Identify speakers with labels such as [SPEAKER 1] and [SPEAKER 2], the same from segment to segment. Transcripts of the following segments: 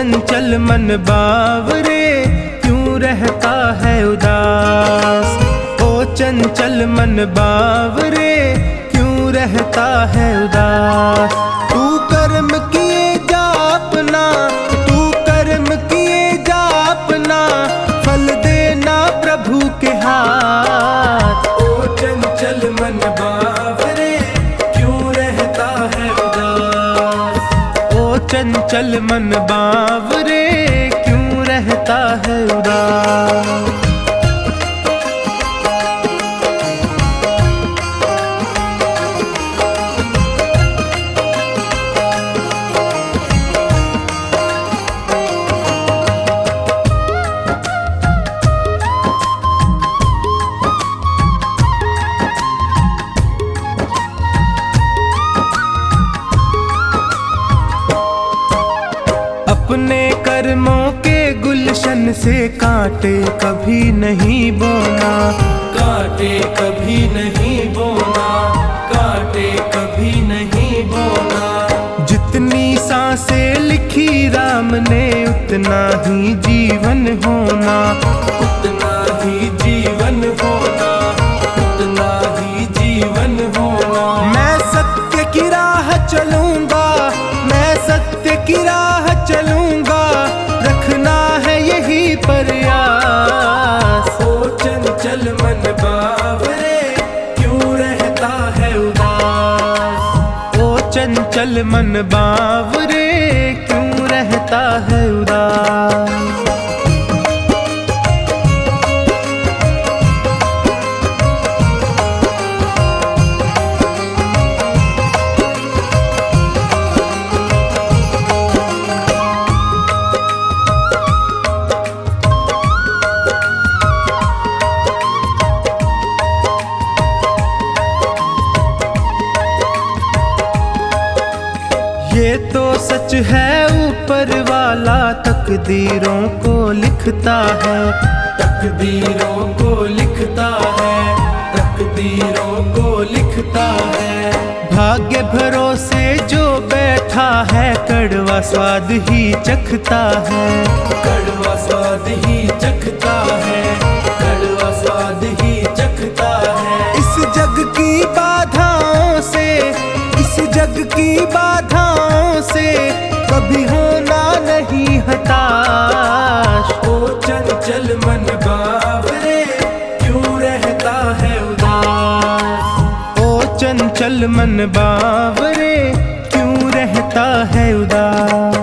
[SPEAKER 1] चंचल मन बावरे क्यों रहता है उदास। ओ चंचल मन बावरे क्यों रहता है उदास। तू कर्म किए जा अपना, तू कर्म किए जा अपना, फल देना प्रभु के हाथ। ओ चंचल मन बावरे क्यों रहता है उदास। ओ चंचल मन बावरे क्यों रहता है उदास। अपने कर्मों के गुलशन से कांटे कभी नहीं बोना, कांटे कभी नहीं बोना, कांटे कभी नहीं बोना। जितनी सांसें लिखी राम ने उतना ही जीवन होना, उतना ही जीवन होना, उतना ही जीवन होना। मैं सत्य की राह चलूंगा, मैं सत्य की राह चलूंगा, रखना है यही प्रयास। ओ चंचल मन बावरे क्यों रहता है उदास। ओ चंचल मन बावरे क्यों रहता है उदास। ये तो सच है ऊपर वाला तकदीरों को लिखता है, तकदीरों को लिखता है, तकदीरों को लिखता है। भाग्य भरोसे जो बैठा है कड़वा स्वाद ही चखता है, कड़वा स्वाद ही चखता है, कड़वा स्वाद ही चखता है। इस जग की बाधाओं से, इस जग की बाधाओं से कभी होना नहीं हताश। ओ चंचल मन बावरे क्यों रहता है उदास। ओ चंचल मन बावरे क्यों रहता है उदास।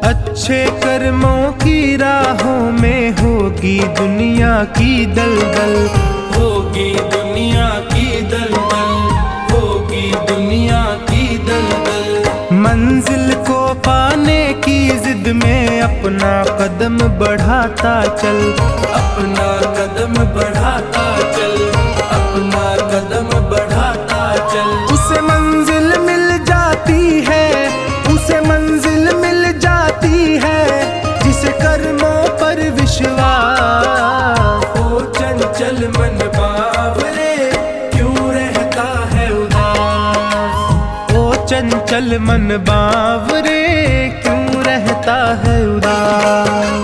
[SPEAKER 1] अच्छे कर्मों की राहों में होगी दुनिया की दलदल, होगी दुनिया की दलदल, होगी दुनिया की दलदल। मंजिल को पाने की जिद में अपना कदम बढ़ाता चल, अपना कदम बढ़ाता चल, अपना कदम बढ़ाता चल। उसे मंजिल मिल जाती है, उसे मंजिल मिल जाती है जिसे कर्मों पर विश्वास। ओ चंचल मन बावरे क्यों रहता है उदास। ओ चंचल मन बावरे क्यों रहता है उदास।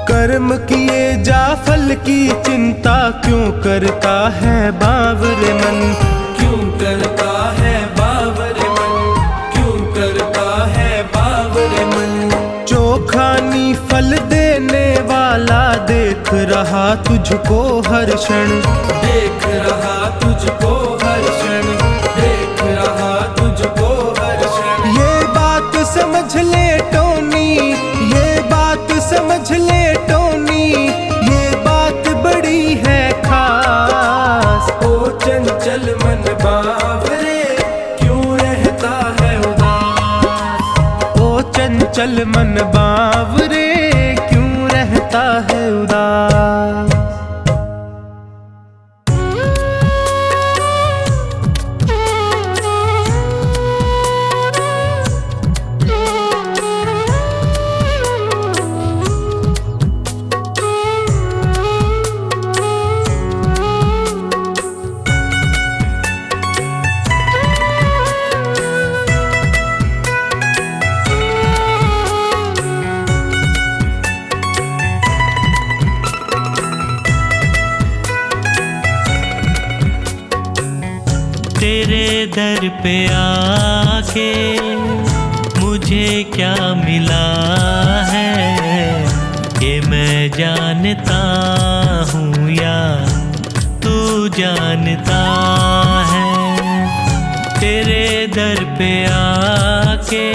[SPEAKER 1] कर्म किए जा फल की चिंता क्यों करता है बावरे मन, क्यों करता है बावरे मन, क्यों करता है बावरे मन। चोखानी फल देने वाला देख रहा तुझको हर क्षण, देख रहा तुझको हर क्षण, देख चल मन बावरे, क्यों रहता है उदास।
[SPEAKER 2] तेरे दर पे आके मुझे क्या मिला है, ये मैं जानता हूँ या तू जानता है। तेरे दर पे आके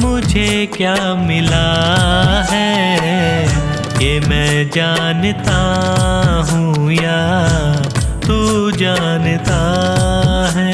[SPEAKER 2] मुझे क्या मिला है, ये मैं जानता हूँ या तू जानता है।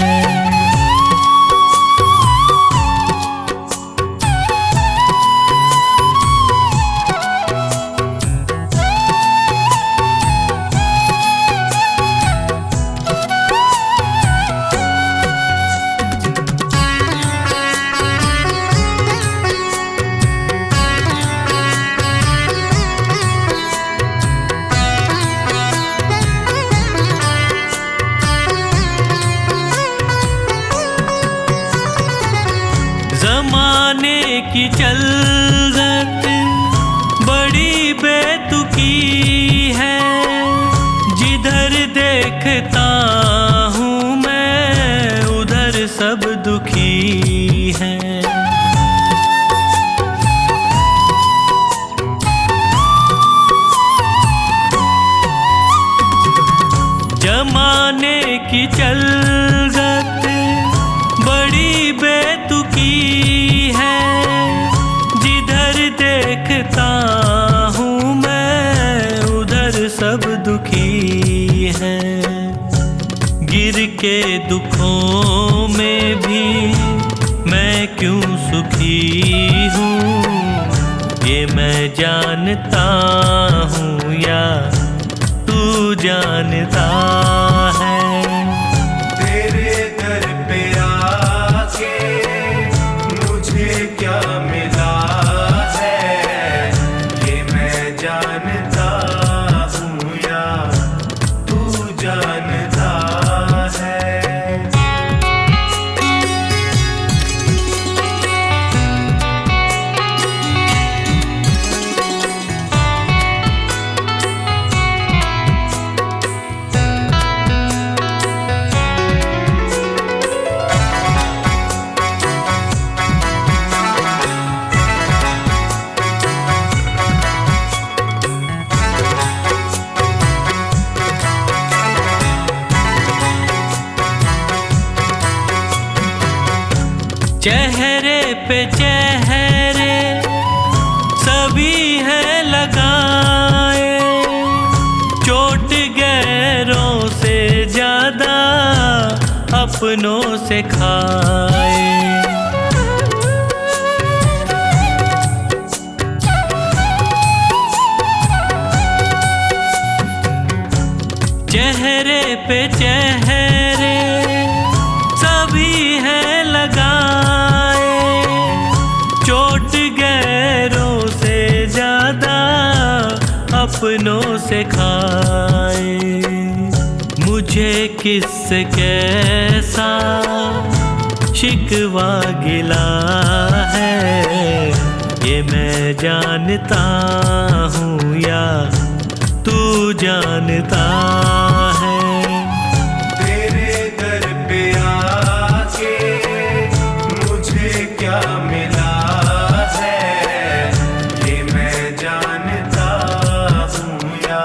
[SPEAKER 2] ज़माने की चलत बड़ी बेतुकी है, जिधर देखता हूँ मैं उधर सब दुखी हैं। ज़माने की चलत बड़ी बेतुकी है, जिधर देखता हूँ मैं उधर सब दुखी हैं। गिर के दुखों में भी मैं क्यों सुखी हूँ, ये मैं जानता हूँ या तू जानता है।
[SPEAKER 1] तेरे दर पे आके मुझे क्या मिला है, ये मैं जानता हूँ या तू जानता है।
[SPEAKER 2] चेहरे पे चेहरे सभी हैं लगाए, चोट गैरों से ज्यादा अपनों से खाए। चेहरे पे चेहरे सभी हैं लगाए, चोट गैरों से ज्यादा अपनों से खाए। मुझे किससे कैसा शिकवा गिला है, ये मैं जानता हूँ या तू जानता है।
[SPEAKER 1] तेरे दर पे आके मुझे क्या मिला है, ये मैं जानता हूँ या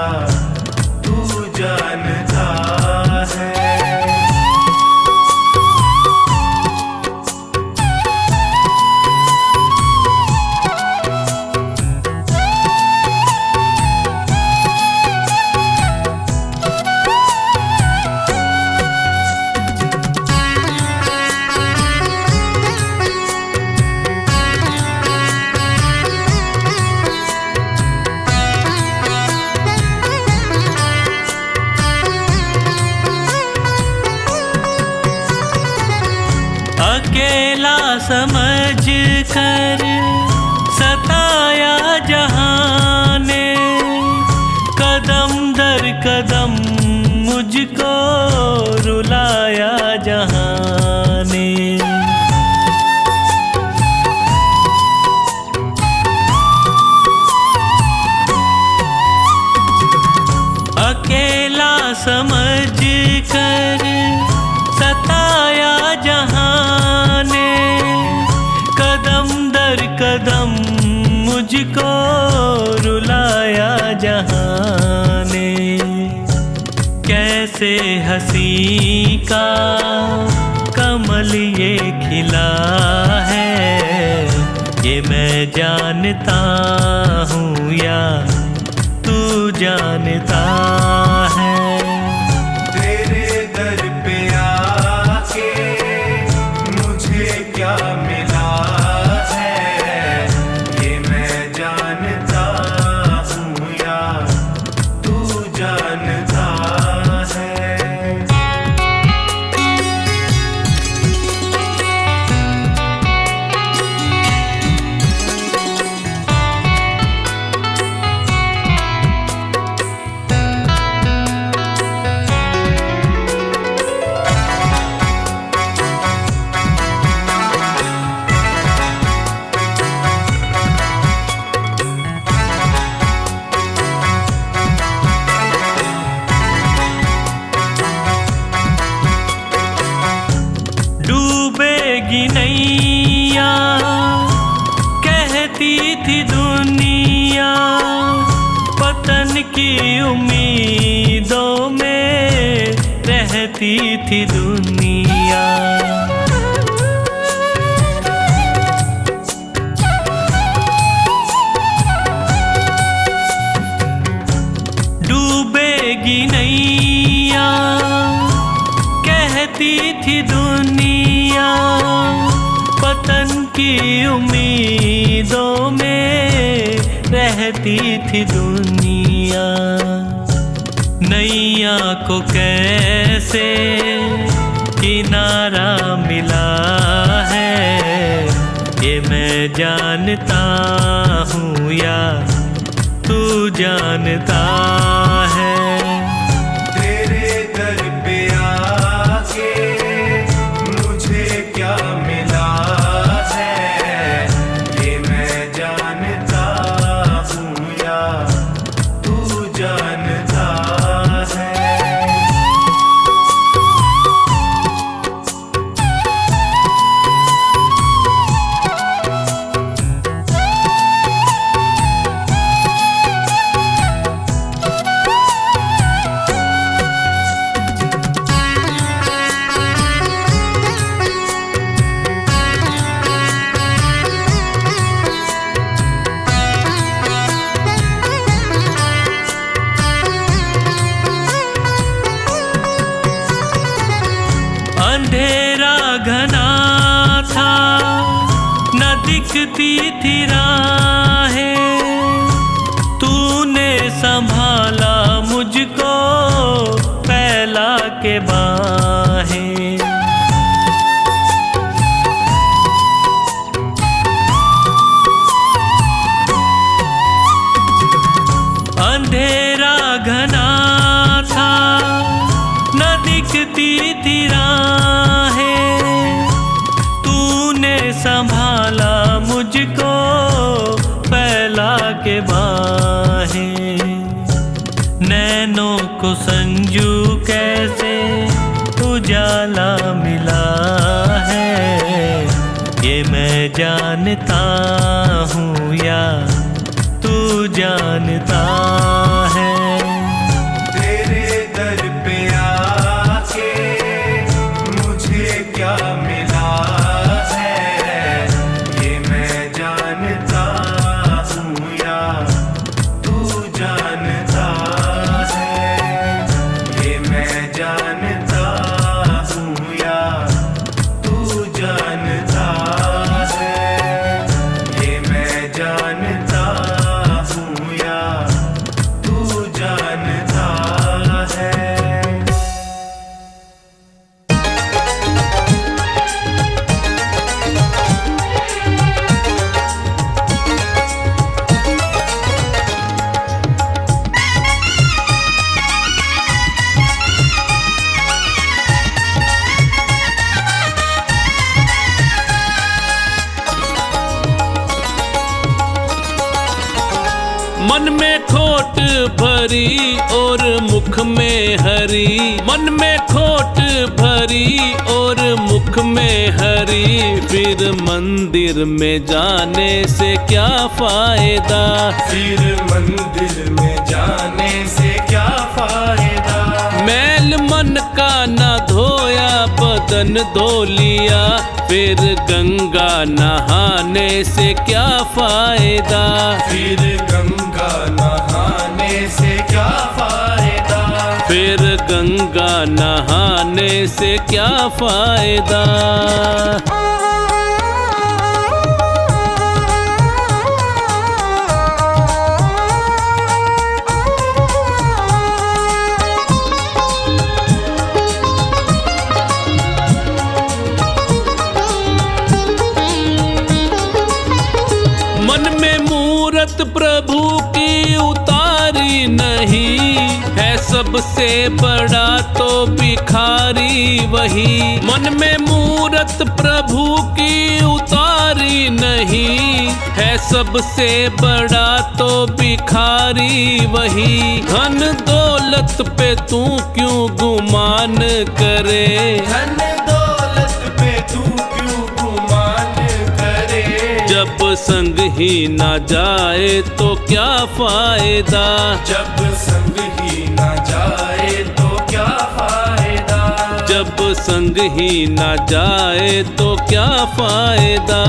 [SPEAKER 1] तू जानता है।
[SPEAKER 2] अकेला समझ कर सताया जहां ने, कदम दर कदम मुझको रुलाया जहां ने। अकेला समझ कर सताया जहां ने, कदम दर कदम मुझको रुलाया जहां ने। कैसे हंसी का कमल ये खिला है, ये मैं जानता हूँ या तू जानता है।
[SPEAKER 1] तेरे दर पे आके मुझे क्या मिला है, ये मैं जानता हूँ या तू जानता है।
[SPEAKER 2] डूबेगी नैया कहती थी दुनिया, पतन की उम्मीदों में रहती थी दुनिया। डूबेगी नैया कहती थी दुनिया, पतन की उम्मीदों में रहती थी दुनिया। नैया को कैसे किनारा मिला है, ये मैं जानता हूँ या तू जानता है।
[SPEAKER 1] तेरे दर पे आके मुझे क्या मिला है, ये मैं जानता हूँ या तू जानता है।
[SPEAKER 2] अंधेरा घना था न दिखती थी राहें, तूने संभाला मुझको फैला के बाहें। अंधेरा घना था न दिखती थी राहें, तूने संभाला मुझको फैला के बाहें। नैनों को संजू कैसे उजाला मिला है, ये मैं जानता हूँ या तू जानता है।
[SPEAKER 1] तेरे दर पे आके मुझे क्या मिला है, ये मैं जानता हूँ या तू जानता है। ये मैं जानता हूँ या तू जानता है। ये मैं जानता हूँ या
[SPEAKER 2] भरी और मुख में हरी, मन में खोट भरी और मुख में हरी, फिर मंदिर में जाने से क्या फायदा,
[SPEAKER 1] फिर मंदिर में जाने से क्या फायदा।
[SPEAKER 2] मैल मन का ना धोया बदन धो लिया, फिर गंगा नहाने से क्या फायदा,
[SPEAKER 1] फिर गंगा नहाने से क्या फायदा।
[SPEAKER 2] फिर गंगा नहाने से क्या फायदा। मन में मूरत प्रभु की उतारी नहीं, है सबसे बड़ा तो भिखारी वही। मन में मूरत प्रभु की उतारी नहीं, है सबसे बड़ा तो भिखारी वही। धन दौलत पे तू क्यों गुमान करे,
[SPEAKER 1] धन दौलत पे तू क्यों गुमान करे।
[SPEAKER 2] जब संग ही ना जाए तो क्या फायदा,
[SPEAKER 1] जब संग ही ना जाए तो क्या फायदा।
[SPEAKER 2] जब संग ही ना जाए तो क्या फायदा।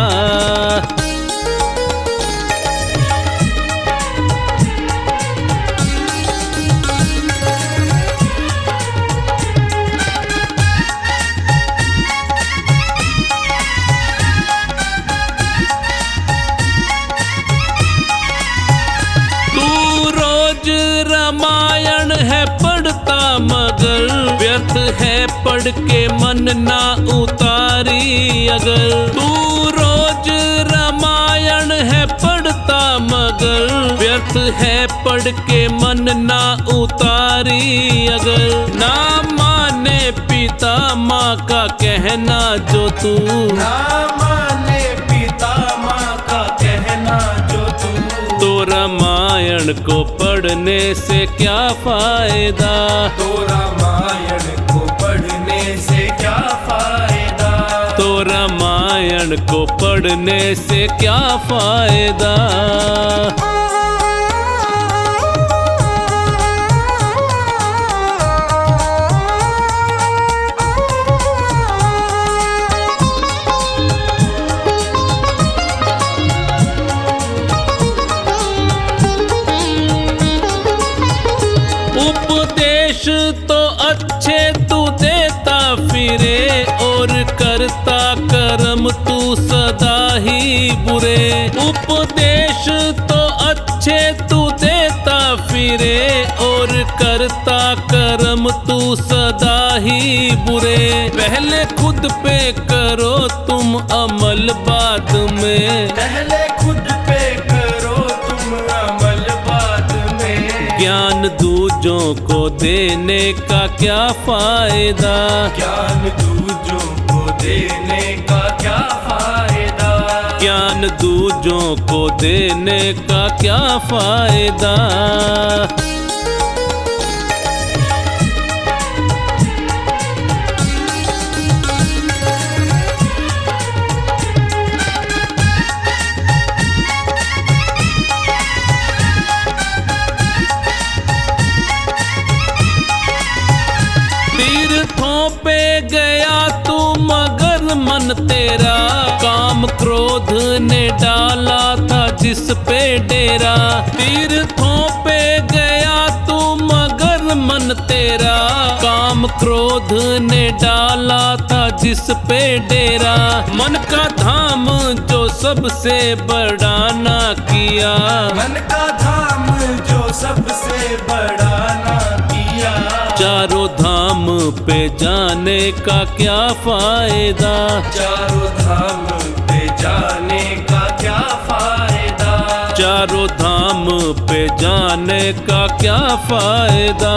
[SPEAKER 2] रामायण है पढ़ता मगर, व्यर्थ है पढ़ के मन ना उतारी अगर। तू रोज रामायण है पढ़ता मगर, व्यर्थ है पढ़ के मन ना उतारी अगर। ना माने पिता माँ का कहना जो तू,
[SPEAKER 1] ना माने पिता माँ का कहना जो तू,
[SPEAKER 2] तो रामायण को पढ़ने से क्या फायदा,
[SPEAKER 1] तो रामायण को पढ़ने से क्या फायदा।
[SPEAKER 2] तो रामायण को पढ़ने से क्या फायदा। उपदेश तो अच्छे तू देता फिरे, और करता कर्म तू सदा ही बुरे। उपदेश तो अच्छे तू देता फिरे, और करता कर्म तू सदा ही बुरे। पहले खुद पे करो तुम अमल बाद में,
[SPEAKER 1] पहले खुद पे करो तुम अमल बाद में।
[SPEAKER 2] ज्ञान दूजों को देने का क्या फायदा,
[SPEAKER 1] ज्ञान दूजों को देने का क्या फायदा।
[SPEAKER 2] ज्ञान दूजों को देने का क्या फायदा। तीर्थों पे गया तू मगर मन तेरा, काम क्रोध ने डाला था जिस पे डेरा। तीर्थों पे गया तू मगर मन तेरा, काम क्रोध ने डाला था जिस पे डेरा। मन का धाम जो सबसे बड़ा ना किया,
[SPEAKER 1] मन का धाम जो सबसे बड़ा ना किया।
[SPEAKER 2] चारों धाम पे जाने का क्या फायदा,
[SPEAKER 1] चारों धाम पे जाने का क्या फायदा।
[SPEAKER 2] चारों धाम पे जाने का क्या फायदा।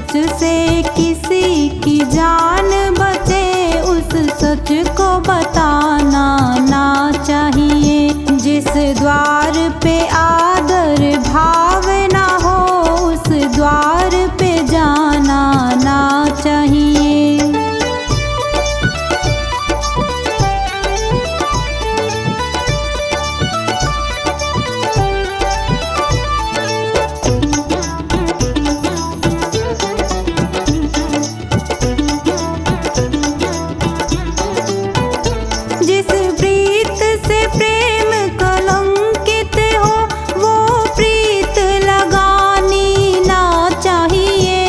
[SPEAKER 3] सच से किसी की जान बचे, उस सच को बताना ना चाहिए। जिस द्वार पे आदर भाव ना हो, उस द्वार पे जाना ना चाहिए। जिस प्रीत से प्रेम कलंकित हो, वो प्रीत लगानी ना चाहिए।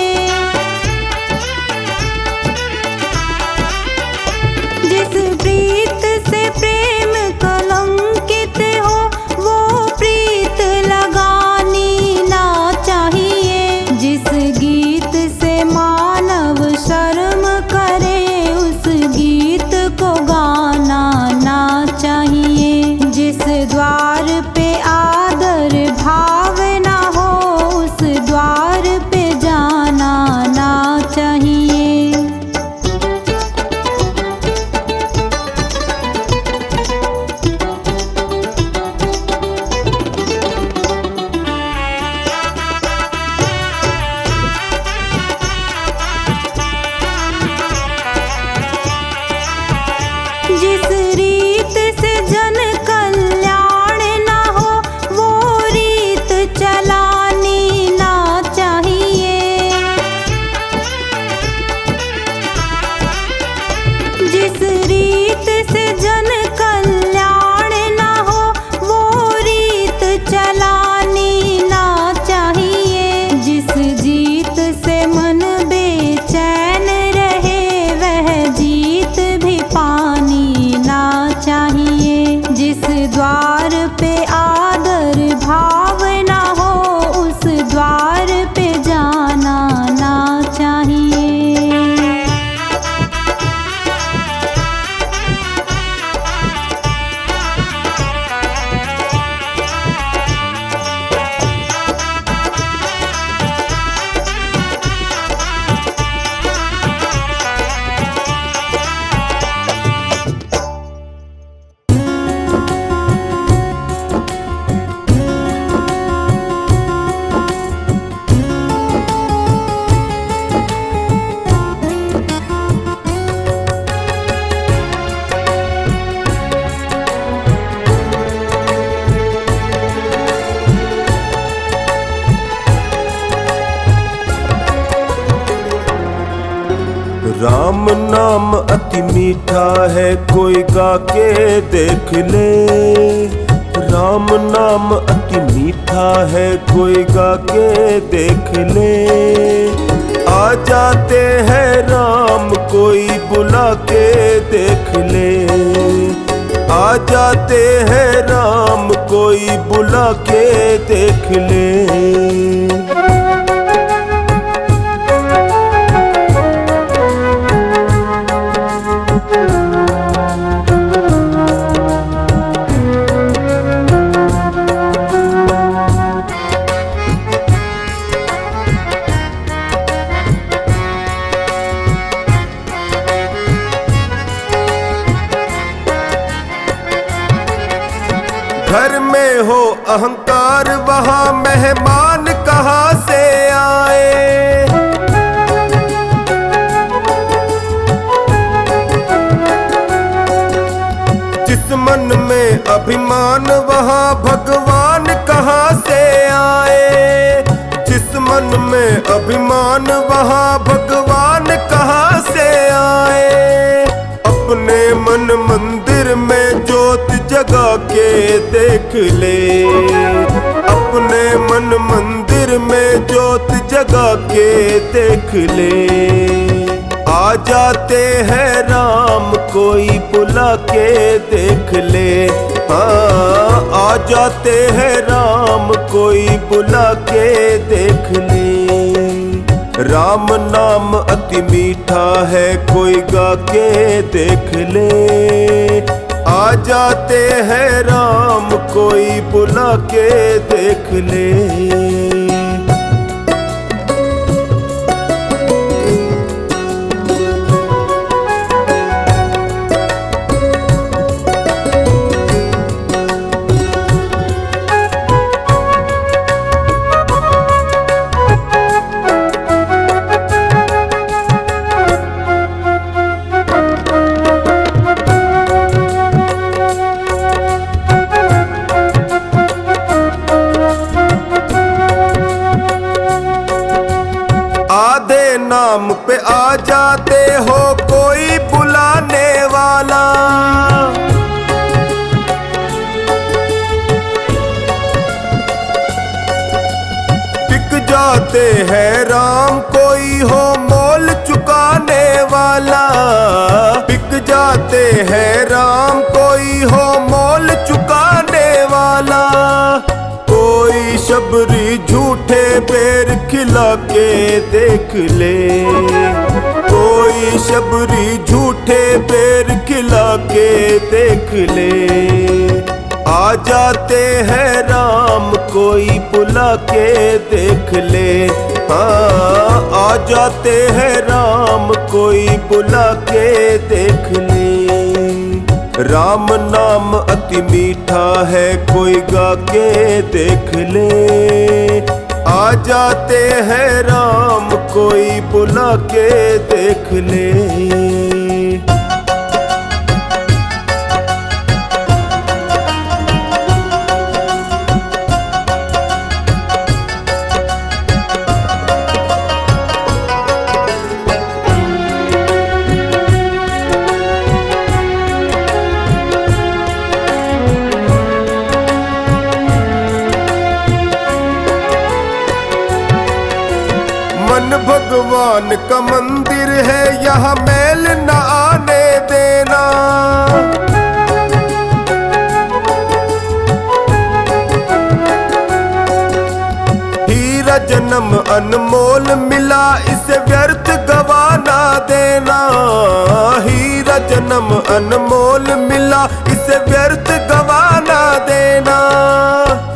[SPEAKER 3] जिस प्रीत से प्रेम कलंकित हो, वो प्रीत लगानी ना चाहिए। जिस गीत से मानव शर्म करे, उस गीत को गाना ना चाहिए। जिस द्वार पे आदर भाव ना हो, उस द्वार पे जाना ना चाहिए। जिस रीत से जन कल्याण ना हो, वो रीत चलानी ना चाहिए। जिस रीत से जन कल्याण ना हो, वो रीत चलानी ना चाहिए। जिस जीत से मन बेचैन रहे, वह जीत भी पानी ना चाहिए। जिस द्वार पे आदर भाव ना हो, उस द्वार पे जाना ना चाहिए।
[SPEAKER 1] राम नाम अति मीठा है, कोई गा के देख ले। राम नाम अति मीठा है, कोई गा के देख ले। आ जाते हैं राम, कोई बुला के देख ले। आ जाते हैं राम, कोई बुला के देख ले। घर में हो अहंकार, वहाँ मेहमान कहाँ से आए। जिस मन में अभिमान, वहाँ भगवान कहाँ से आए। जिस मन में अभिमान, वहाँ भगवान कहाँ से आए। अपने मन मंदिर में ज्योत जगा के देख ले। अपने मन मंदिर में ज्योत जगा के देख ले। आ जाते हैं राम, कोई बुला के देख ले। हाँ, आ जाते हैं राम, कोई बुला के देख ले। राम नाम अति मीठा है, कोई गा के देख ले। आ जाते हैं राम, कोई बुला के देख ले। जाते हैं राम, कोई हो मोल चुकाने वाला। बिक जाते हैं राम, कोई हो मोल चुकाने वाला। कोई शबरी झूठे बेर खिला के देख ले, कोई शबरी झूठे बेर खिला के देख ले। आ जाते हैं राम, कोई बुला के देख ले। हाँ, आ जाते हैं राम, कोई बुला के देख ले। राम नाम अति मीठा है, कोई गा के देख ले। आ जाते हैं राम, कोई बुला के देख ले। मन भगवान का मंदिर है, यहाँ मैल न आने देना। हीरा जन्म अनमोल मिला, इसे व्यर्थ गवाना देना। हीरा जन्म अनमोल मिला, इसे व्यर्थ गवाना देना।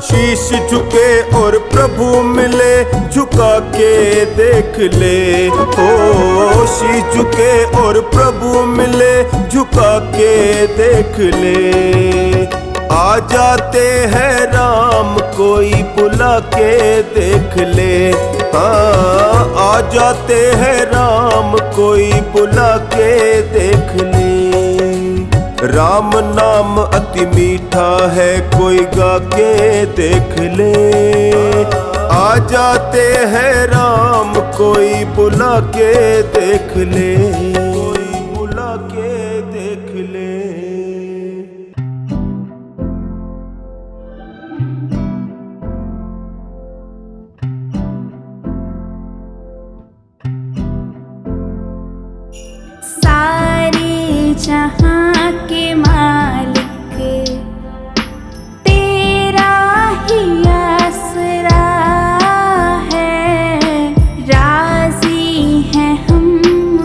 [SPEAKER 1] शीश झुके और प्रभु मिले, झुका के देख ले। ओ शीश झुके और प्रभु मिले, झुका के देख ले। आ जाते हैं राम, कोई बुला के देख ले। हाँ, आ जाते हैं राम, कोई बुला के देख ले। राम नाम अति मीठा है, कोई गा के देख ले। आ जाते हैं राम, कोई बुला के देख ले। कोई बुला के देख ले।
[SPEAKER 3] सारे जहां के मालिक तेरा ही आसरा है। राजी हैं हम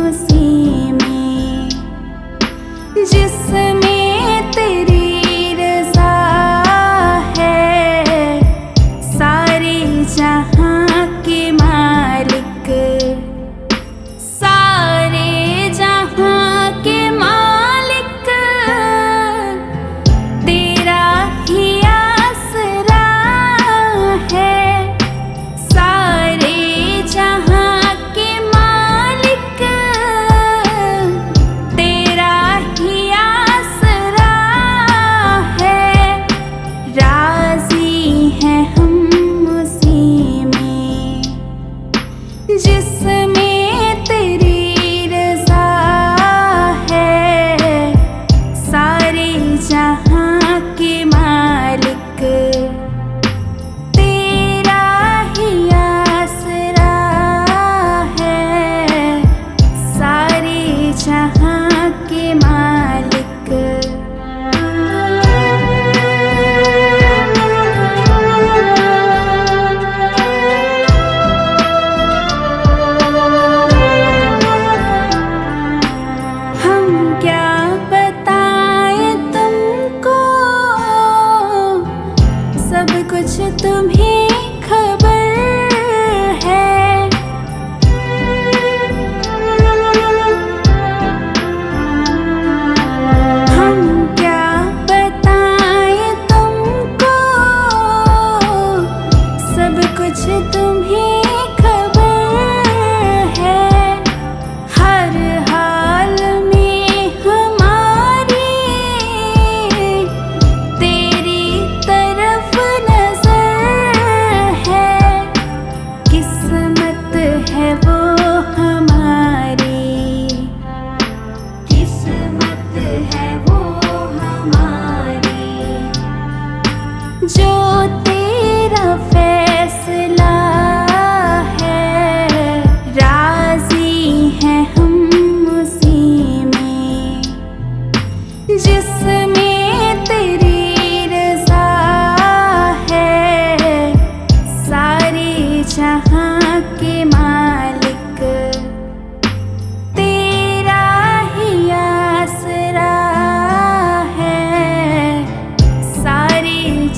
[SPEAKER 3] उसी में जिसमें तेरी रज़ा है। सारे जहां के मालिक, सारे जहां के मालिक तेरा ही आसरा है। सारे जहां के मालिक तेरा ही आसरा है। राजी हैं हम उसी में जिसमें तेरी रज़ा है। सारे जहां के मालिक तेरा ही आसरा है। सारे जहां के मालिक। हम क्या बताएं तुमको, सब कुछ तुम्हें खबर है। हम क्या बताएं तुमको, सब कुछ तुम्हें खबर है। हर हाल में हमारी तेरी तरफ नजर है। किस्मत है वो हमारी, किस्मत है वो हमारी। जो तेरा फैसला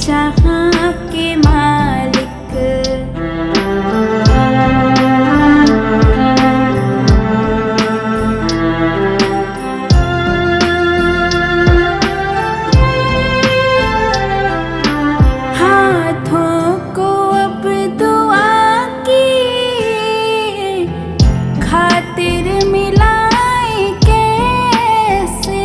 [SPEAKER 3] जहाँ के मालिक। हाथों को अब दुआ की खातिर मिलाए कैसे।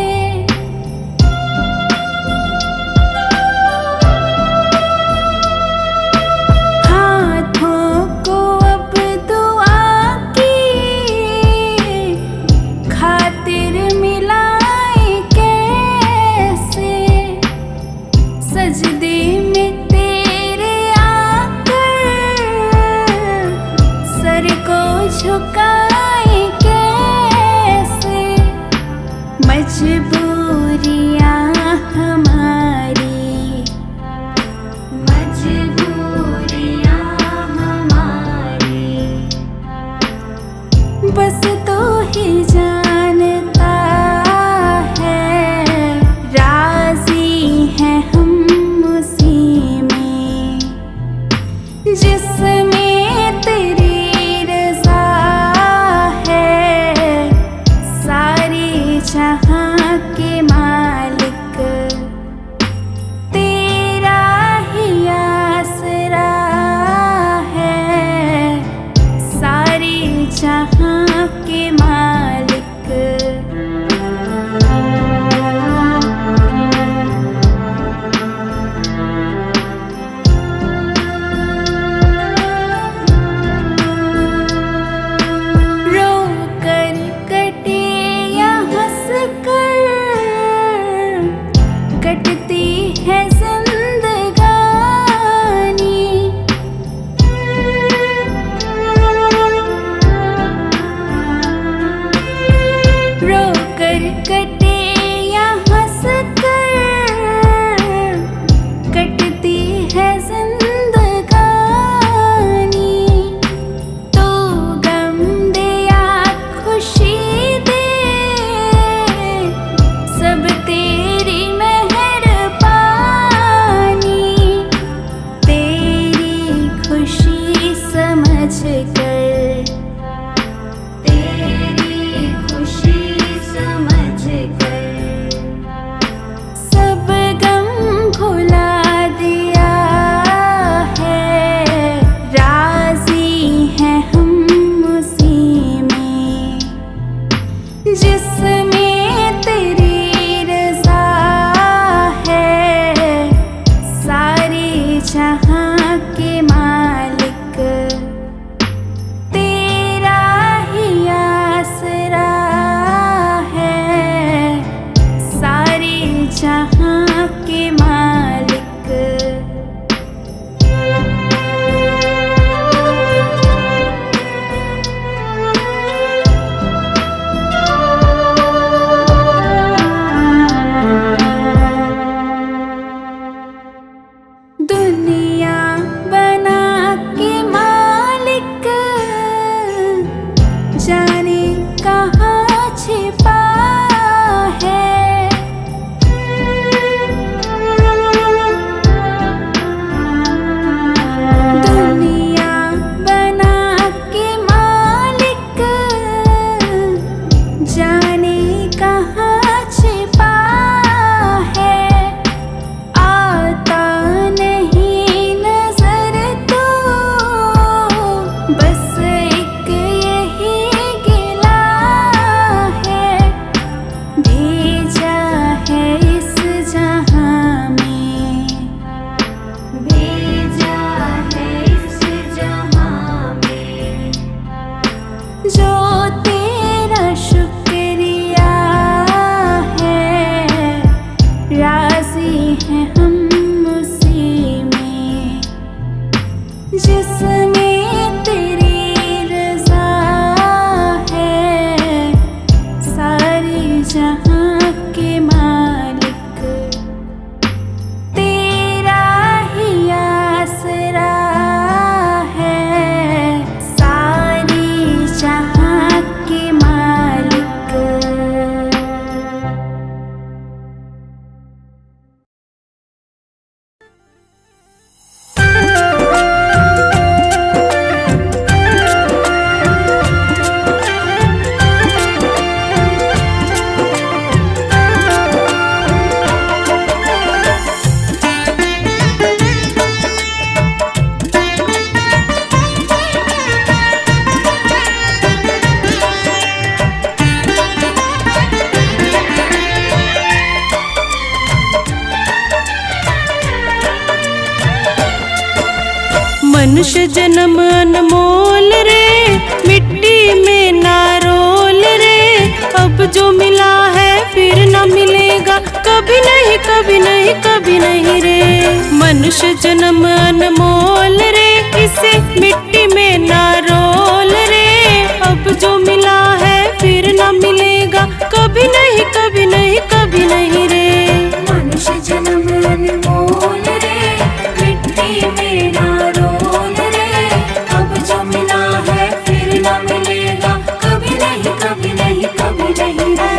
[SPEAKER 3] मनुष्य जन्म अनमोल रे, मिट्टी में ना रोल रे। अब जो मिला है फिर न मिलेगा, कभी नहीं कभी नहीं कभी नहीं रे। मनुष्य जन्म अनमोल रे, इसे मिट्टी में ना रोल रे। अब जो मिला है फिर न मिलेगा, कभी नहीं कभी नहीं कभी नहीं रे। मनुष्य जन्म अनमोल रे, मिट्टी में ना रोल रे। अब जो मिला है फिर न मिलेगा, कभी नहीं कभी नहीं कभी नहीं रे।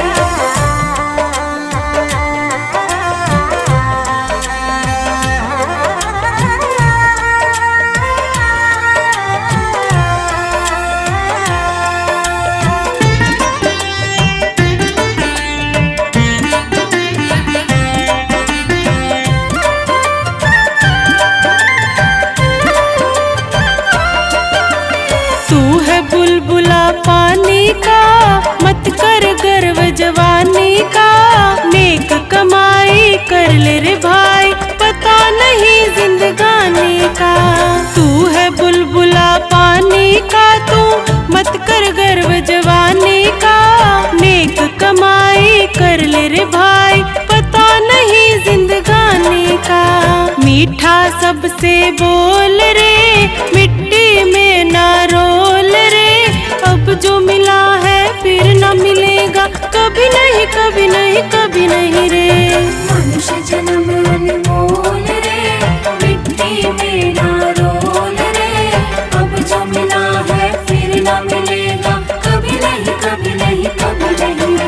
[SPEAKER 3] बुलबुला पानी का, मत कर गर्व जवानी का। नेक कमाई कर ले रे भाई, पता नहीं जिंदगानी का। तू है बुलबुला पानी का, तू मत कर गर्व जवानी का। नेक कमाई कर ले रे भाई, पता नहीं जिंदगानी का। मीठा सबसे बोल रे, मिट्टी में ना रोल रे। अब जो मिला है फिर न मिलेगा, कभी नहीं कभी नहीं कभी नहीं रे। मनुष्य जन्म अनमोल रे, मिट्टी में ना रोल रे। अब जो मिला है फिर न मिलेगा, कभी नहीं कभी नहीं कभी नहीं रे।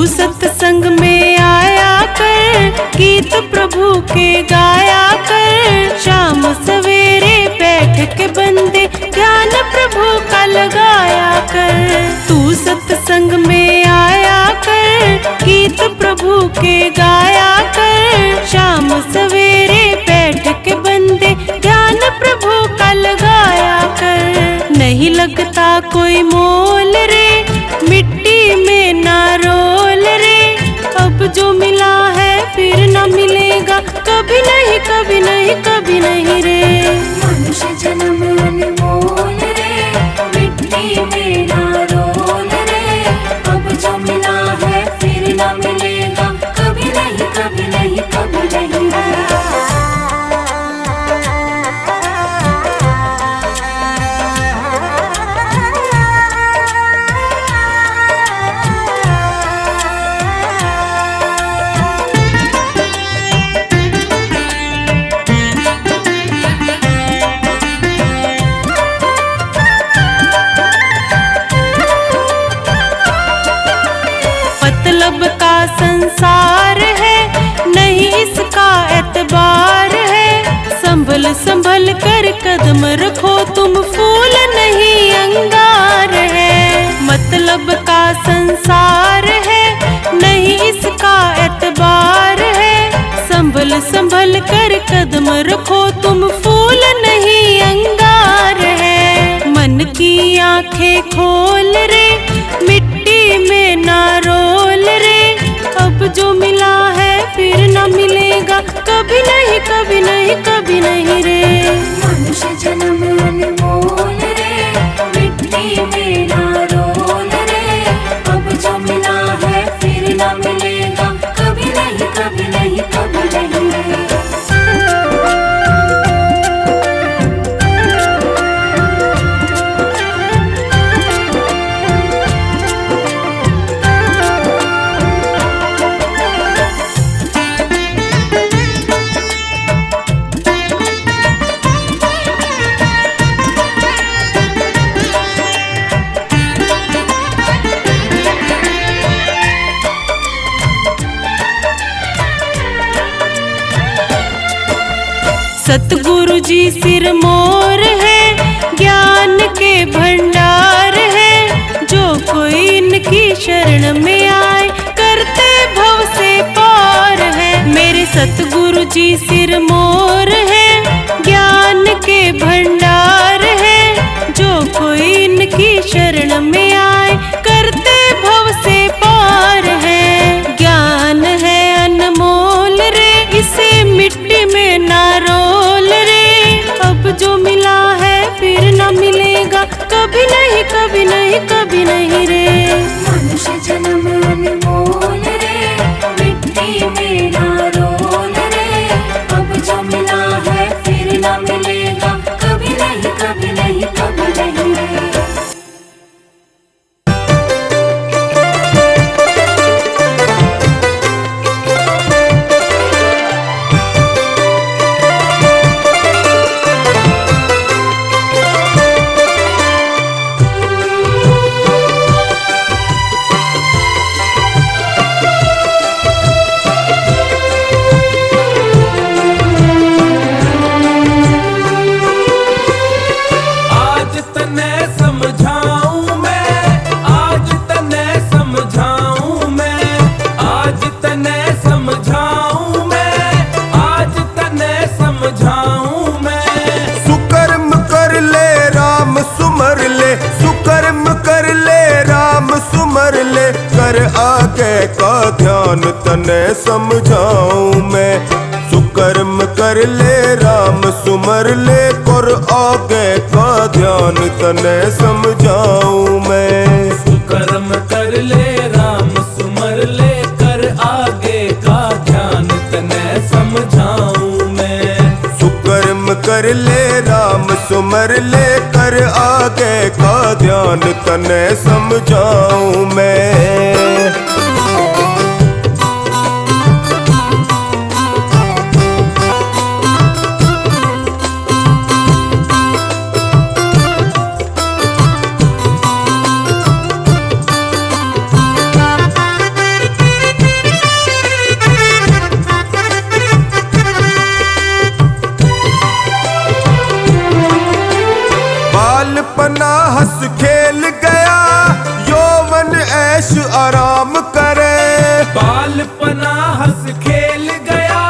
[SPEAKER 3] सत्संग में आया कर, गीत प्रभु के गाया कर। शाम सवेरे बैठ के बंदे ध्यान प्रभु का लगाया कर। तू सत्संग में आया कर, गीत प्रभु के गाया कर। शाम सवेरे बैठ के बंदे ध्यान प्रभु का लगाया कर। नहीं लगता कोई मोल रे, मिट्टी में ना रोल रे। अब जो मिला है फिर न मिलेगा, कभी नहीं कभी नहीं कभी नहीं रे। मनुष्य जन्म अनमोल रे, मिट्टी में ना रोल रे। अब जो मिला है फिर न मिलेगा, कभी नहीं कभी नहीं कभी नहीं रे। मतलब का संसार है, नहीं इसका एतबार है। संभल संभल कर कदम रखो तुम, फूल नहीं अंगार है। मतलब का संसार है, नहीं इसका एतबार है। संभल संभल कर कदम रखो तुम, फूल नहीं अंगार है। मन की आंखें खोल रे, मिट्टी में ना रोल रे। अब जो मिला है फिर न मिलेगा, कभी नहीं कभी नहीं कभी नहीं रे। मनुष्य जन्म अनमोल रे, मिट्टी में ना रोल रे। अब जो मिला है फिर न मिलेगा, कभी नहीं कभी नहीं कभी नहीं रे। सतगुरु जी सिरमौर है, ज्ञान के भंडार है। जो कोई इनकी शरण में आए, करते भव से पार है। मेरे सतगुरु जी सिरमौर है, ज्ञान के भंडार है। जो कोई इनकी शरण में आए, करते भव से पार है। ज्ञान है अनमोल रे, इसे मिट्टी में ना रोल रे। अब जो मिला है फिर न मिलेगा, कभी नहीं कभी नहीं कभी नहीं रे।
[SPEAKER 4] मनुष्य जन्म अनमोल रे, मिट्टी में ना रोल रे। अब जो मिला है फिर न मिलेगा, कभी नहीं कभी नहीं कभी नहीं रे।
[SPEAKER 5] कर आगे का ध्यान तने समझाऊं मैं। सुकर्म कर ले राम सुमर ले, कर आगे का ध्यान तने समझाऊं मैं।
[SPEAKER 2] सुकर्म कर ले राम सुमर ले, कर आगे का ध्यान तने समझाऊं मैं।
[SPEAKER 5] सुकर्म कर ले राम सुमर ले, कर आगे का ध्यान तने समझाऊं मैं। बालपना हंस खेल गया, यौवन ऐश आराम करे।
[SPEAKER 2] बालपना हंस खेल गया,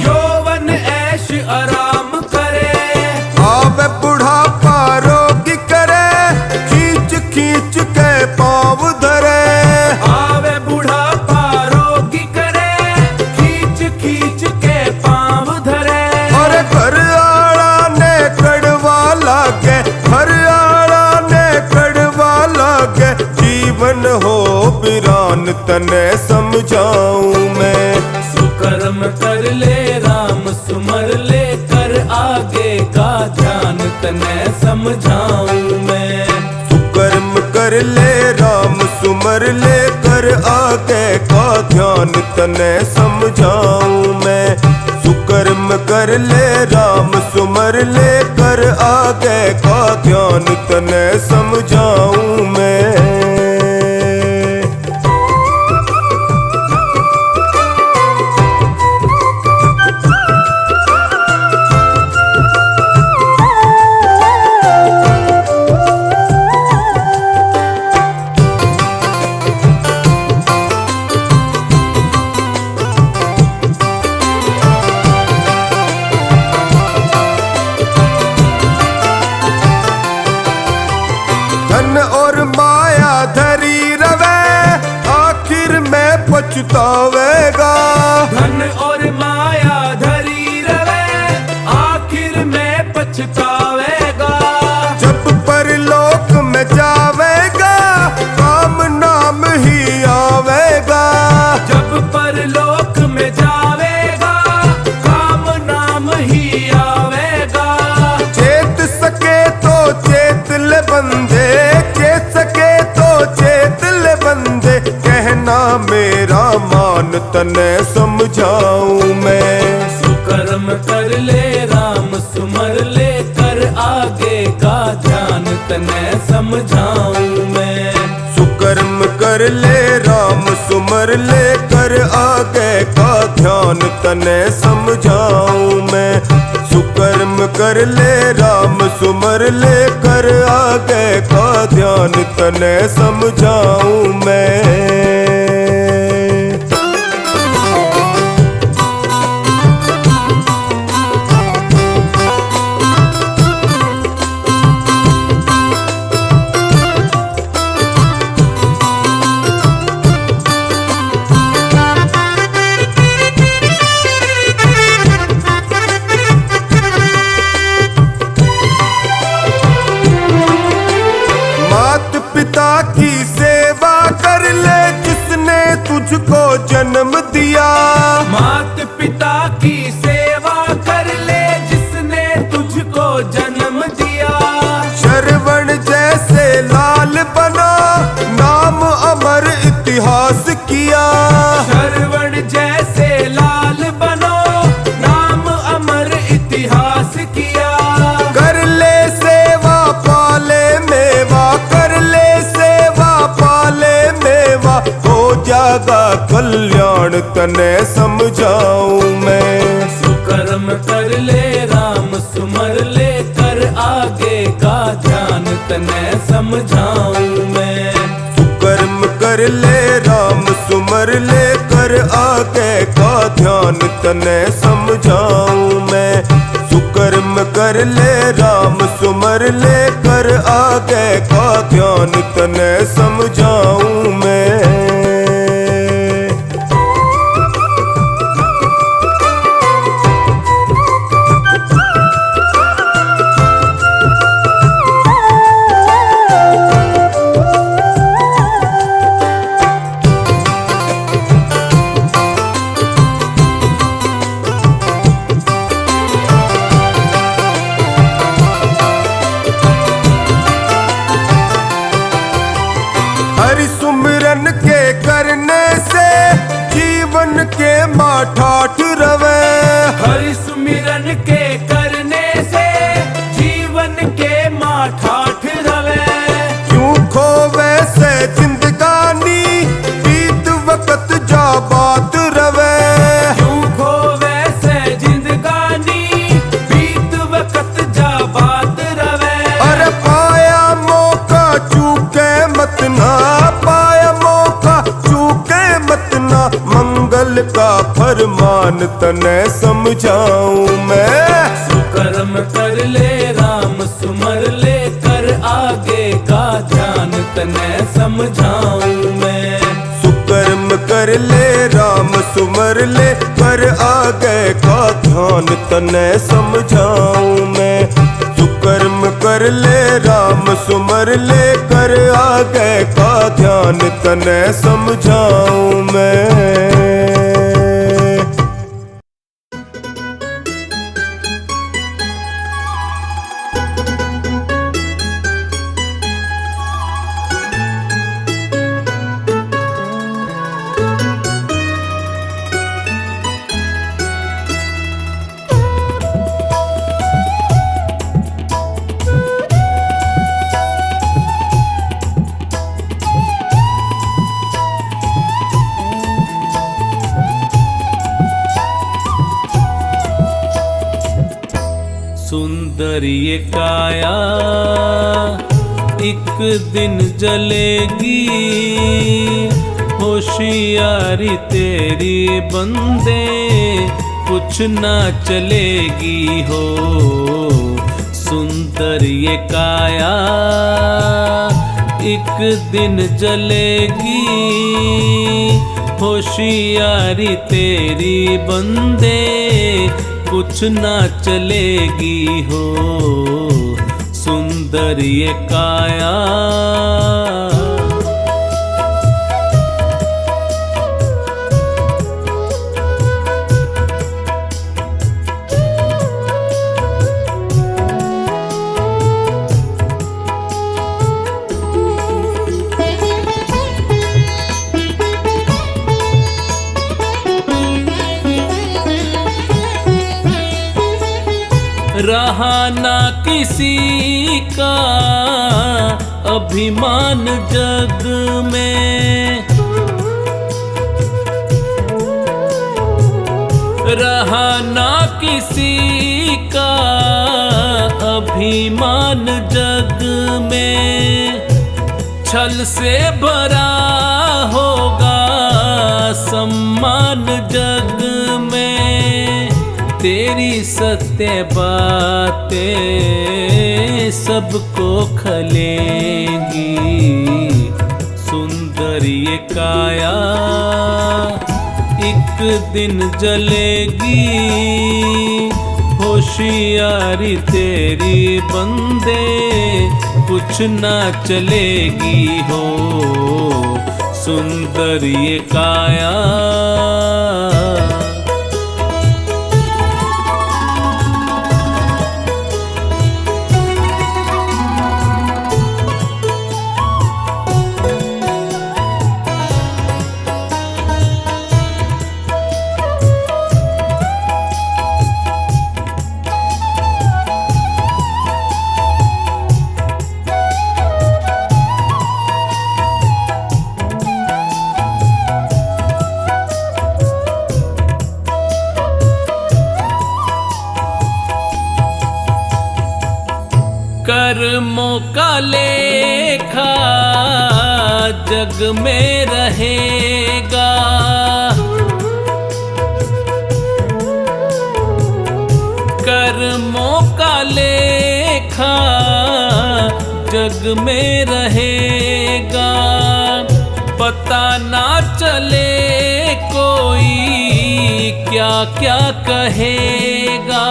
[SPEAKER 2] यौवन ऐश आराम करे।
[SPEAKER 5] आवे बुढ़ापा रोगी करे, खींच खींच के पाँव धरे।
[SPEAKER 2] आवे बुढ़ापा रोगी करे, खींच खींच के पाँव धरे।
[SPEAKER 5] और घर आड़ा ने कड़वा लागे, घर आड़ा ने कड़वा लागे। जीवन हो बिरान तने समझाऊं मैं।
[SPEAKER 2] सुकर्म कर ले राम सुमर ले, कर आगे का ध्यान तने समझाऊं मैं।
[SPEAKER 5] सुकर्म कर ले राम सुमर ले, कर आगे का ध्यान तने समझाऊं मैं। सुकर्म कर ले राम सुमर ले, कर आगे का ध्यान तने समझाऊं मैं। धन और माया धरी रवे, आखिर में पछतावेगा।
[SPEAKER 2] धन और माया धरी रवे, आखिर में पछतावेगा।
[SPEAKER 5] जब परलोक में जावेगा, काम नाम ही आवेगा।
[SPEAKER 2] जब परलोक में जावेगा, काम नाम ही आवेगा।
[SPEAKER 5] चेत सके तो चेत ले बंदे, चेत सके तो चेत ले बंदे। कहना मेरा मान तने समझाऊं मैं।
[SPEAKER 2] सुकर्म कर ले राम सुमर ले, कर आगे का ध्यान तने समझाऊं मैं।
[SPEAKER 5] सुकर्म कर ले राम सुमर ले, कर आगे का ध्यान तने समझाऊं मैं। सुकर्म कर ले राम सुमर ले, कर आगे का ध्यान तने समझाऊं मैं। पिता की सेवा कर ले जिसने तुझको जन्म दिया।
[SPEAKER 1] मात पिता की सेवा कर ले जिसने तुझको जन्म दिया।
[SPEAKER 5] श्रवण जैसे लाल बना नाम अमर इतिहास किया।
[SPEAKER 1] श्रवण जैसे लाल बनो नाम अमर इतिहास किया।
[SPEAKER 5] कर ले सेवा पाले मेवा, कर ले सेवा पाले मेवा, हो जागा कल्याण तने समझाऊं मैं।
[SPEAKER 1] सुकर्म कर ले राम सुमर ले, कर आगे का ध्यान तने समझाऊं मैं।
[SPEAKER 5] सुकर्म कर ले राम सुमर ले, कर आगे का ध्यान तने समझाऊं मैं। सुकर्म कर ले राम सुमर ले, कर आगे का ध्यान तने समझाऊं मैं। हरि सुमिरन के करने से जीवन के माठाठ रवे।
[SPEAKER 1] हरि सुमिरन के करने से जीवन के माठाठ रवे।
[SPEAKER 5] क्यों खोवे से जिंदगानी बीत वक्त जा बात रवे।
[SPEAKER 1] क्यों खोवे से जिंदगानी बीत वक्त जा बात रवे।
[SPEAKER 5] अरे पाया मौका चूके मत ना, पाया मौका चूके मत ना, मंगल का फरमान तने समझाऊं मैं।
[SPEAKER 1] सुकर्म कर ले राम सुमर ले, कर आगे का ध्यान तने समझाऊं मैं।
[SPEAKER 5] सुकर्म कर ले राम सुमर ले, कर आगे का ध्यान तने समझाऊं मैं। सुकर्म कर ले राम सुमर ले, कर आगे का ध्यान तने समझाऊं मैं।
[SPEAKER 2] सुंदर ये काया एक दिन जलेगी, होशियारी तेरी बंदे कुछ ना चलेगी हो। सुंदर ये काया एक दिन जलेगी, होशियारी तेरी बंदे कुछ ना चलेगी हो। सुंदर ये काया रहा ना किसी का अभिमान जग में, रहा ना किसी का अभिमान जग में, छल से भरा होगा सम्मान जग में। तेरी सत्य बातें सबको खलेंगी, सुंदर ये काया एक दिन जलेगी। होशियारी तेरी बंदे कुछ ना चलेगी हो, सुंदर ये काया। कर्मों का लेखा जग में रहेगा, कर्मों का लेखा जग में रहेगा। पता ना चले कोई क्या क्या कहेगा,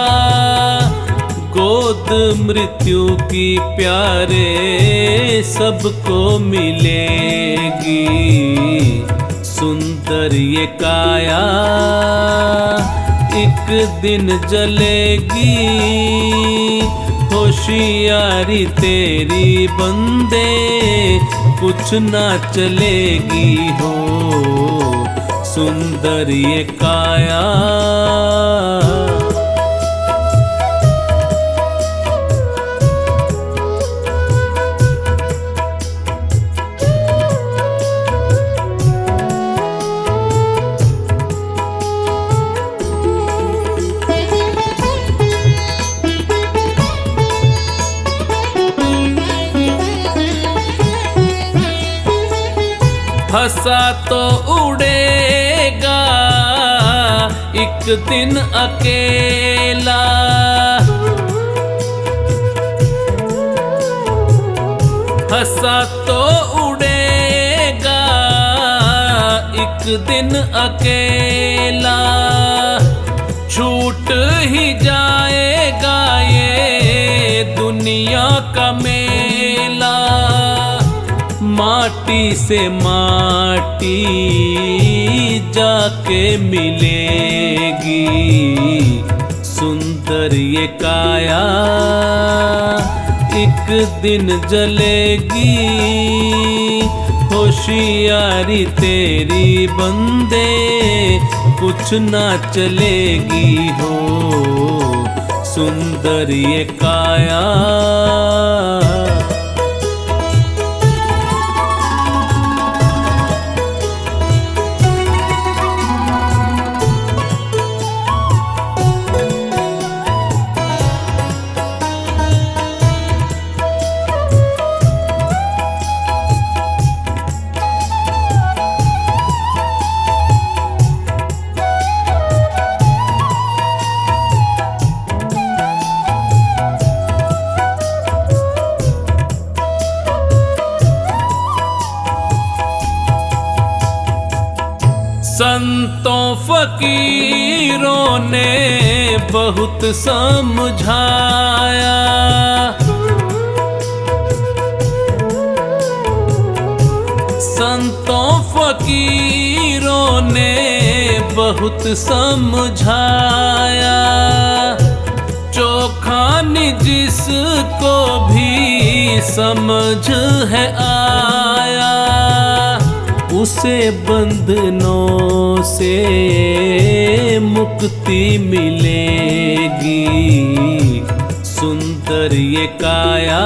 [SPEAKER 2] गोद मृत्यु की प्यारे सबको मिलेगी। सुंदर ये काया एक दिन जलेगी, होशियारी तेरी बंदे कुछ ना चलेगी हो, सुंदर ये काया। हंसा तो उड़ेगा एक दिन अकेला, हंसा तो उड़ेगा एक दिन अकेला। छूट ही जाएगा ये दुनिया का मेला, माटी से माटी जाके मिलेगी। सुंदर ये काया एक दिन जलेगी, होशियारी तेरी बंदे कुछ ना चलेगी हो, सुंदर ये काया। संतों फकीरों ने बहुत समझाया, संतों फकीरों ने बहुत समझाया। चोखान जिसको भी समझ है आया, उसे बंधनों से मुक्ति मिलेगी। सुंदर ये काया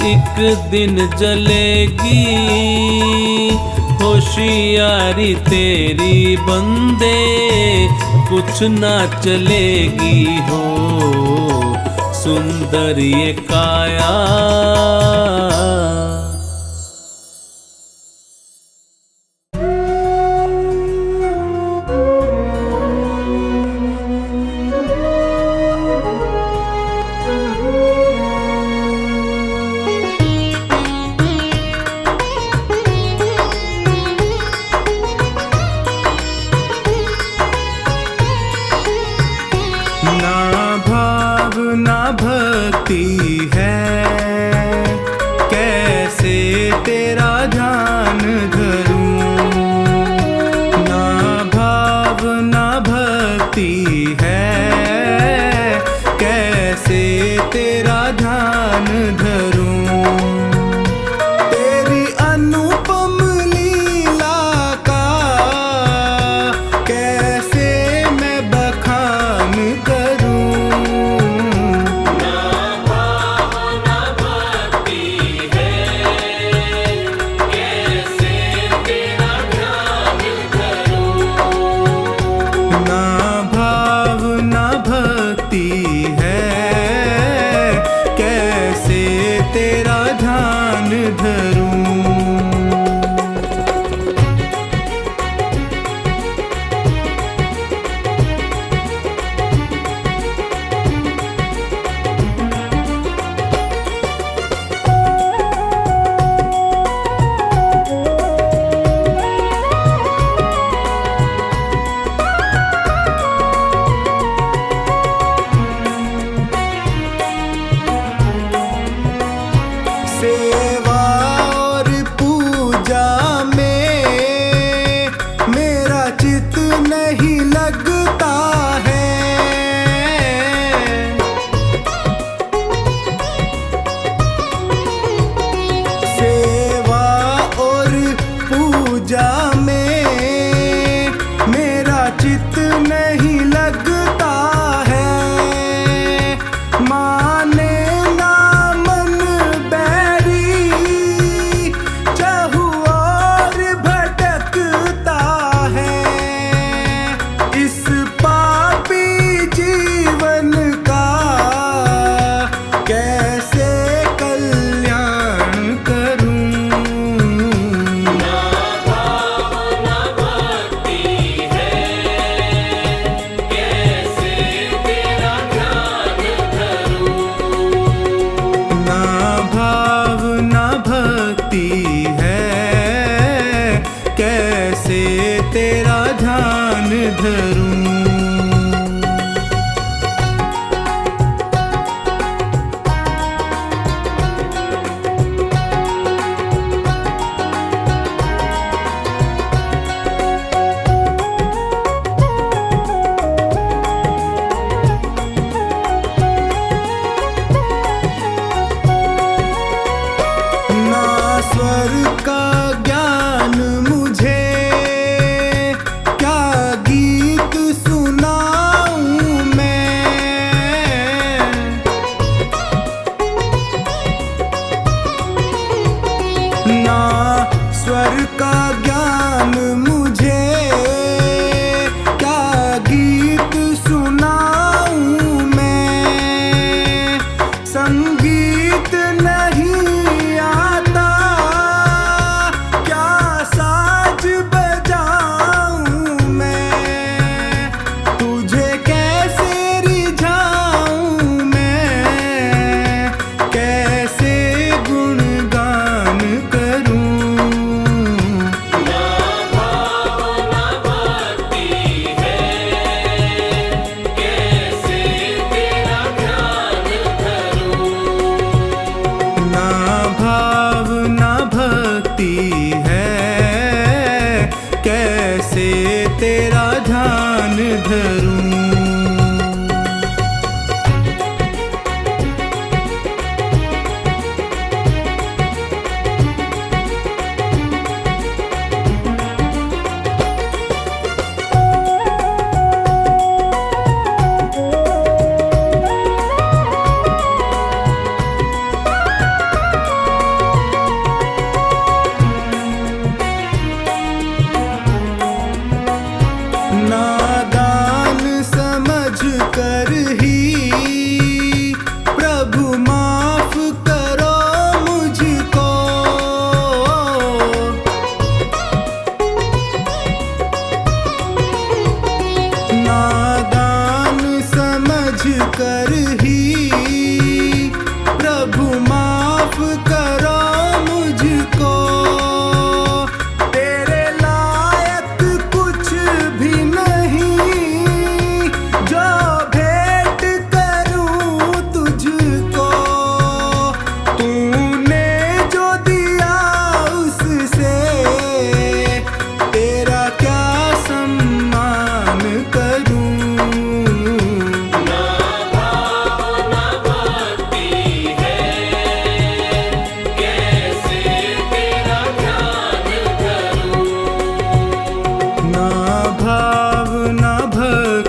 [SPEAKER 2] एक दिन जलेगी, होशियारी तेरी बंदे कुछ ना चलेगी हो सुंदर ये काया।
[SPEAKER 1] ना भाव ना भक्ति है, कैसे तेरा ध्यान धरूं। ना भाव ना भक्ति है, कैसे तेरा ध्यान धरूं। तेरी अनुपम लीला का कैसे मैं बखान करूं।
[SPEAKER 2] ना भाव ना भक्ति है, कैसे तेरा ध्यान धरूं।
[SPEAKER 1] ना भाव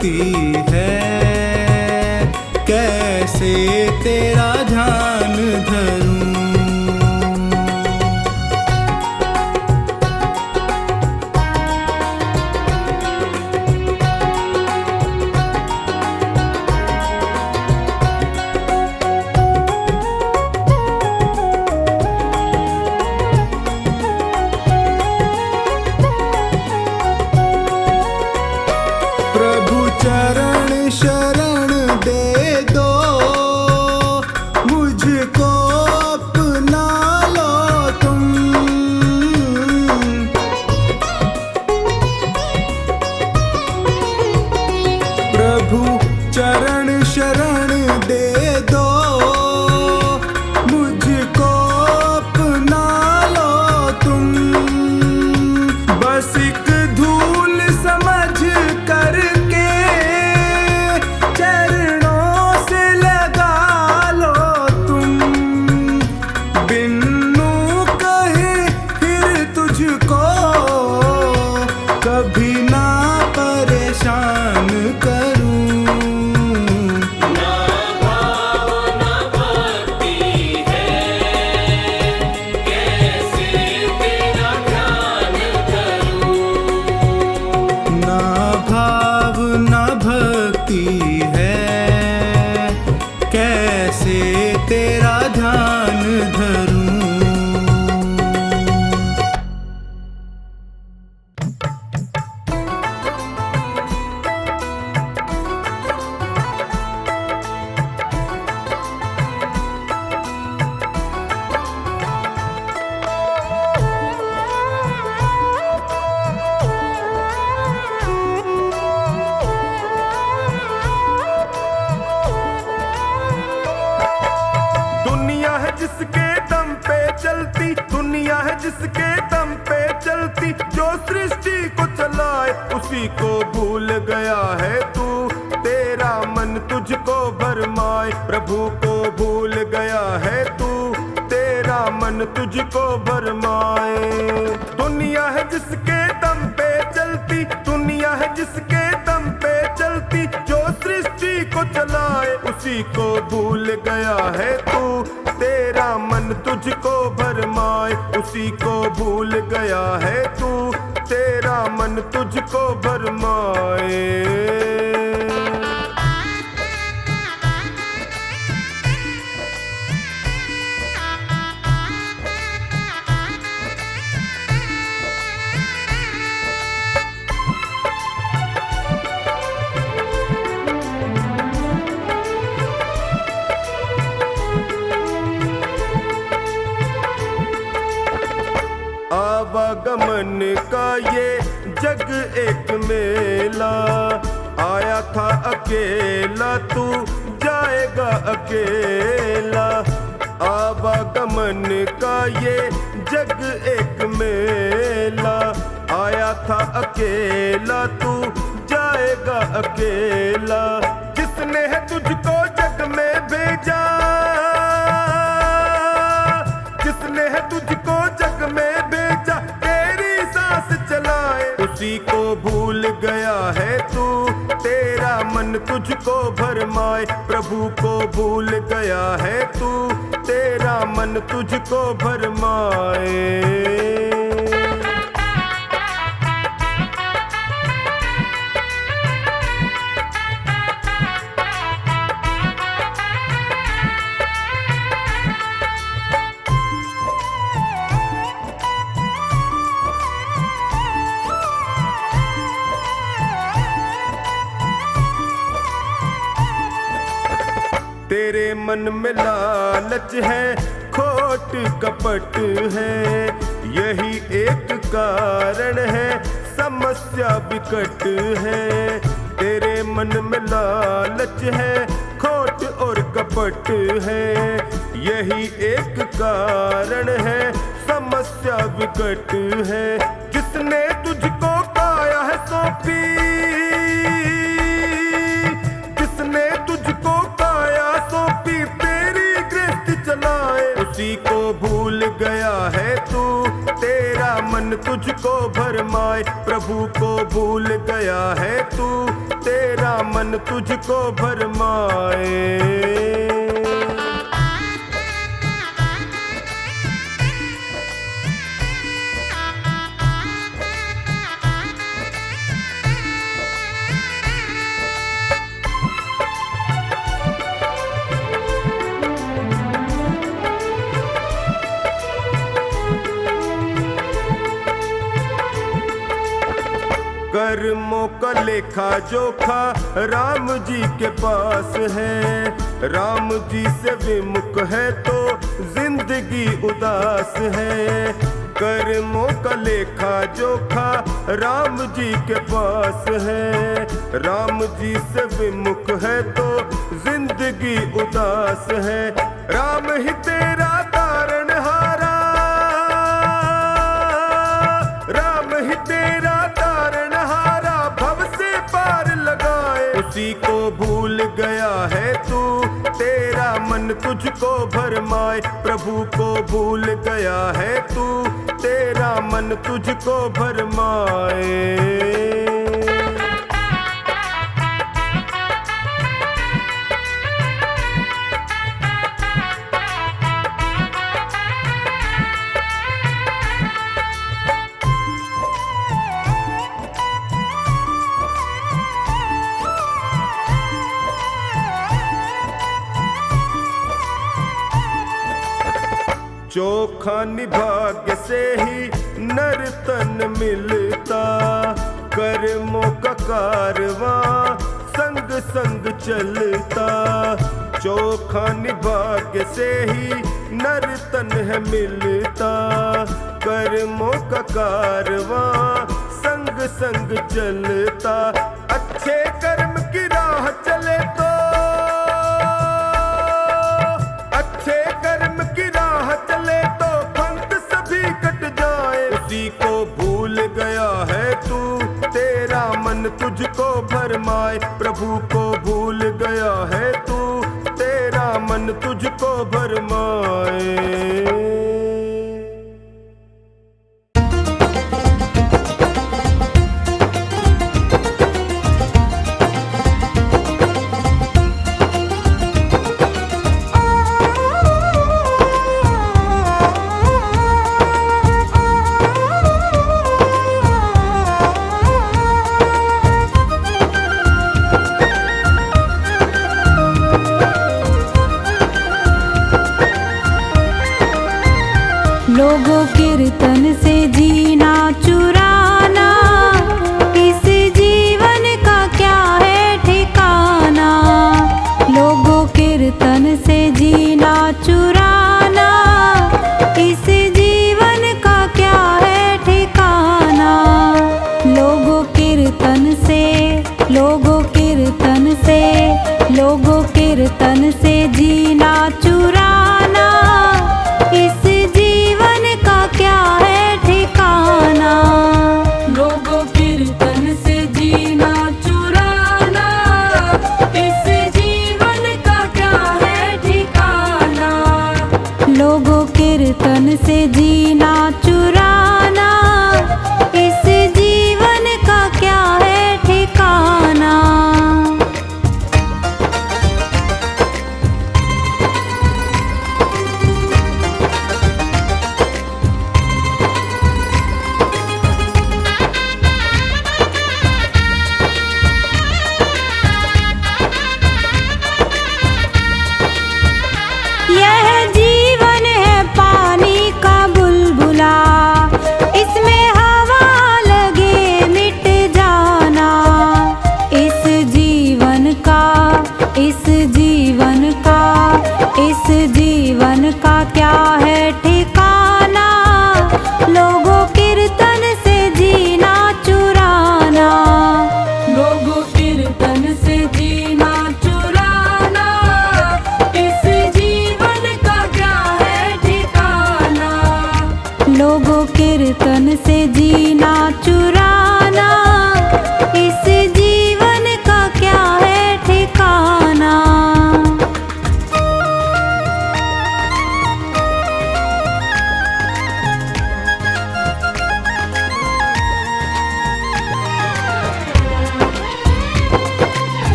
[SPEAKER 1] भक्ति है, कैसे तेरा ध्यान धरूं। प्रभु चरण शरण दे दो, मुझको अपना लो तुम। प्रभु चरण शरण दे दो, मुझको अपना लो तुम। बस एक धूल समझ करके चरणों से लगा लो तुम। बिन्नू कहे फिर तुझको कभी ना परेशान करूं। ना भाव ना भक्ति है, कैसे तेरा ध्यान धरूं। दुनिया है जिसके दम पे चलती, दुनिया है जिसके दम पे चलती, जो सृष्टि को चलाए उसी को भूल गया है तू। तेरा मन तुझको भरमाए, प्रभु को भूल गया है तू। तेरा मन तुझको भरमाए। दुनिया है जिसके दम पे चलती, दुनिया है जिसके दम पे चलती, जो सृष्टि को चलाए उसी को भूल गया है तू। तेरा मन तुझको भरमाए, उसी को भूल गया है तू। तेरा मन तुझको भरमाए। आवागमन का ये जग एक मेला, आया था अकेला तू जाएगा अकेला। आवागमन का ये जग एक मेला, आया था अकेला तू जाएगा अकेला। जिसने है तुझको जग में भेजा, जिसने है तुझको जग में भेजा, तेरी सांस चलाए उसी को भूल गया है तू। तेरा मन तुझको भरमाए, प्रभु को भूल गया है तू। तेरा मन तुझको भरमाए। तेरे मन में लालच है, खोट कपट है, यही एक कारण है, समस्या विकट है। तेरे मन में लालच है, खोट और कपट है, यही एक कारण है, समस्या विकट है। जिसने तुझको काया है सौंपी, जिसने तुझको काया सौंपी, तेरी गृहस्थी चलाए उसी को भूल गया है तू। तेरा मन तुझको भरमाए, प्रभु को भूल गया है तू। तेरा
[SPEAKER 5] मन तुझको भरमाए। कर्मों का लेखा जोखा राम जी के पास है। राम जी से विमुख है तो जिंदगी उदास है। कर्मों का लेखा जोखा राम जी के पास है। राम जी से विमुख है तो जिंदगी उदास है। राम ही तेरा तारणहारा, राम ही तेरा तारणहारा, भव से पार लगाए। उसी को भूल गया है तू, तेरा मन तुझको भरमाए। प्रभु को भूल गया है तू, तेरा मन तुझको भरमाए। चोखा निभाग्य से ही नर तन मिलता। कर्मों का कारवां संग संग चलता। चोखा निभाग्य से ही नर तन है मिलता। कर्मों का कारवां संग संग चलता। अच्छे कर्म की राह चले तो, अच्छे कर्म की राह चले तो पंथ सभी कट जाए। उसी को भूल गया है तू, तेरा मन तुझको भरमाए। प्रभु को भूल गया है तू, तेरा मन तुझको भरमाए।
[SPEAKER 3] लोगों कीर्तन से जीना चुराना, इस जीवन का क्या है ठिकाना। लोगों कीर्तन से जीना चुराना, इस जीवन का क्या है ठिकाना। लोगों कीर्तन से, लोगों कीर्तन से, लोगों कीर्तन से जीना चुराना, इस जीवन का क्या है ठिकाना। लोगों कीर्तन से जीना चुराना, इस जीवन का क्या है ठिकाना। लोगों कीर्तन से जीना चुराना, इस जीवन का क्या है ठिकाना। यह जीवन है पानी का बुलबुला, इसमें हवा लगे मिट जाना। इस जीवन का, इस जीवन का